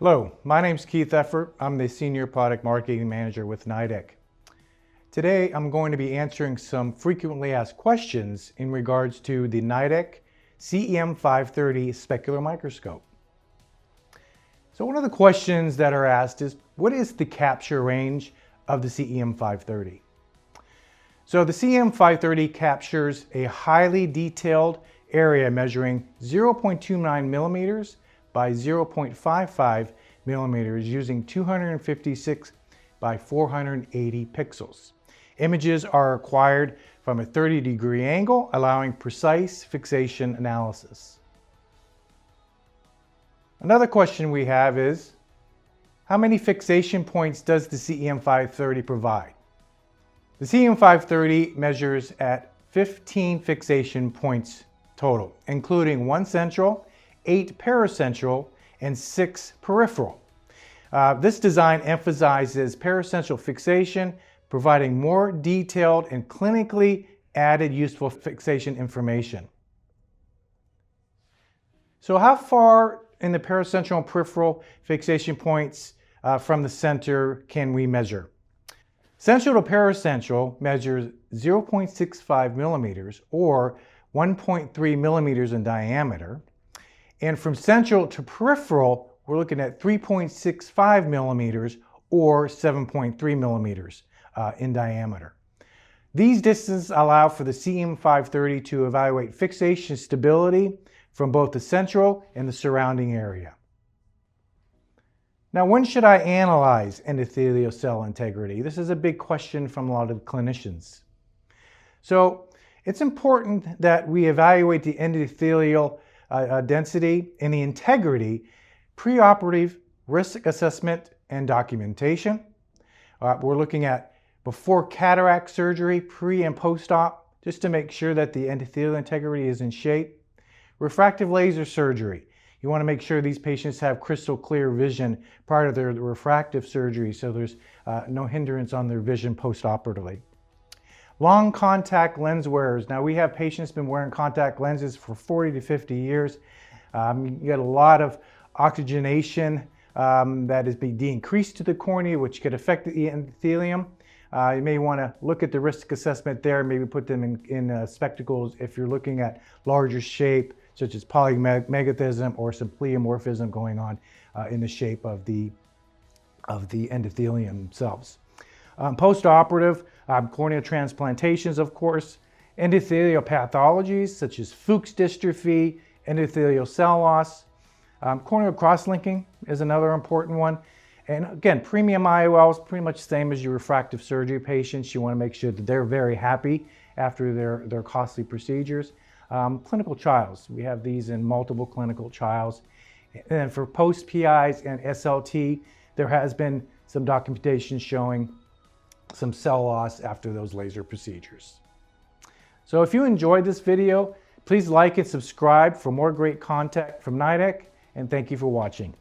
Hello, my name is Keith Effert. I'm the Senior Product Marketing Manager with NIDEK. Today I'm going to be answering some frequently asked questions in regards to the NIDEK CEM-530 Specular Microscope. So one of the questions that are asked is, what is the capture range of the CEM-530? So the CEM-530 captures a highly detailed area measuring 0.29 millimeters by 0.55 millimeters using 256 by 480 pixels. Images are acquired from a 30-degree angle, allowing precise fixation analysis. Another question we have is, how many fixation points does the CEM-530 provide? The CEM-530 measures at 15 fixation points total, including 1 central, 8 paracentral, and 6 peripheral. This design emphasizes paracentral fixation, providing more detailed and clinically added useful fixation information. So how far in the paracentral and peripheral fixation points from the center can we measure? Central to paracentral measures 0.65 millimeters or 1.3 millimeters in diameter. And from central to peripheral, we're looking at 3.65 millimeters or 7.3 millimeters in diameter. These distances allow for the CEM-530 to evaluate fixation stability from both the central and the surrounding area. Now, when should I analyze endothelial cell integrity? This is a big question from a lot of clinicians. So it's important that we evaluate the endothelial density and the integrity, preoperative risk assessment and documentation. We're looking at before cataract surgery, pre and post-op, just to make sure that the endothelial integrity is in shape. Refractive laser surgery. You want to make sure these patients have crystal clear vision prior to their refractive surgery, so there's no hindrance on their vision post-operatively. Long contact lens wearers. Now we have patients been wearing contact lenses for 40 to 50 years. You get a lot of oxygenation that is being increased to the cornea, which could affect the endothelium. You may want to look at the risk assessment there, maybe put them in spectacles if you're looking at larger shape, such as polymegathism or some pleomorphism going on in the shape of the endothelium themselves. Post-operative, corneal transplantations, of course, endothelial pathologies such as Fuchs dystrophy, endothelial cell loss. Corneal cross-linking is another important one. And again, premium IOL is pretty much the same as your refractive surgery patients. You want to make sure that they're very happy after their costly procedures. Clinical trials, we have these in multiple clinical trials. And for post-PIs and SLT, there has been some documentation showing some cell loss after those laser procedures. So if you enjoyed this video, please like and subscribe for more great content from NIDEK, and thank you for watching.